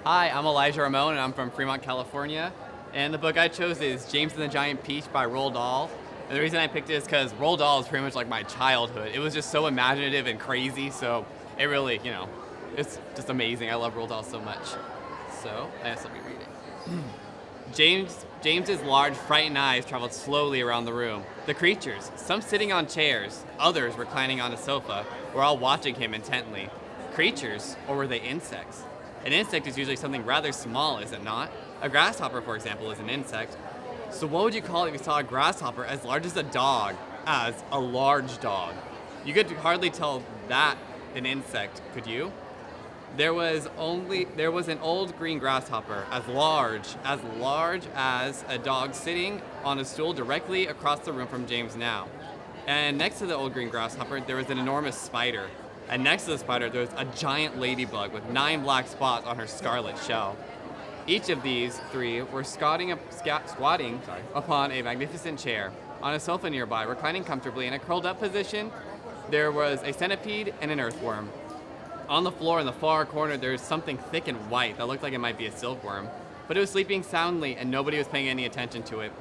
Hi, I'm Elijah Ramon, and I'm from Fremont, California. And the book I chose is James and the Giant Peach by Roald Dahl. And the reason I picked it is because Roald Dahl is pretty much like my childhood. It was just so imaginative and crazy, so it really, it's just amazing. I love Roald Dahl so much. So, let me read it. James's large, frightened eyes traveled slowly around the room. The creatures, some sitting on chairs, others reclining on a sofa, were all watching him intently. Creatures, or were they insects? An insect is usually something rather small, is it not? A grasshopper, for example, is an insect. So what would you call it if you saw a grasshopper as large as a dog? As a large dog. You could hardly tell that an insect, could you? There was an old green grasshopper as large as a dog sitting on a stool directly across the room from James now. And next to the old green grasshopper, there was an enormous spider. And next to the spider, there was a giant ladybug with 9 black spots on her scarlet shell. Each of these 3 were squatting upon a magnificent chair. On a sofa nearby, reclining comfortably in a curled-up position, there was a centipede and an earthworm. On the floor in the far corner, there was something thick and white that looked like it might be a silkworm, but it was sleeping soundly and nobody was paying any attention to it.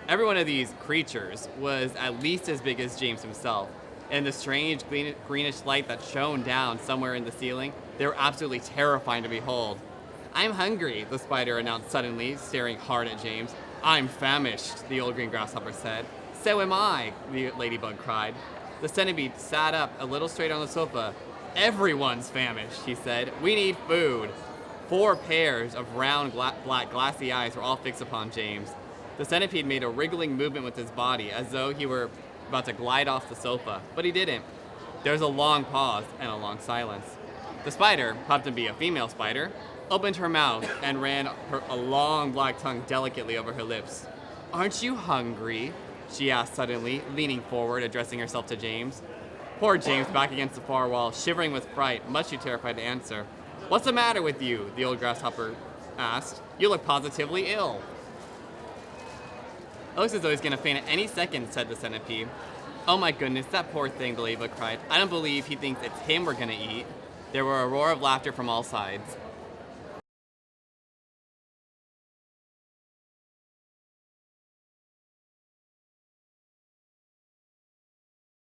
Every one of these creatures was at least as big as James himself, and the strange greenish light that shone down somewhere in the ceiling, they were absolutely terrifying to behold. "I'm hungry," the spider announced suddenly, staring hard at James. "I'm famished," the old green grasshopper said. "So am I," the ladybug cried. The centipede sat up a little straight on the sofa. "Everyone's famished," he said. "We need food." 4 pairs of round, black, glassy eyes were all fixed upon James. The centipede made a wriggling movement with his body, as though he were about to glide off the sofa, but he didn't. There was a long pause and a long silence. The spider, happened to be a female spider, opened her mouth and ran a long black tongue delicately over her lips. "Aren't you hungry?" she asked suddenly, leaning forward, addressing herself to James. Poor James, back against the far wall, shivering with fright, much too terrified to answer. "What's the matter with you?" the old grasshopper asked. "You look positively ill." "It looks as though he's going to faint at any second," said the centipede. "Oh my goodness, that poor thing," the ladybug cried. "I don't believe he thinks it's him we're going to eat." There were a roar of laughter from all sides.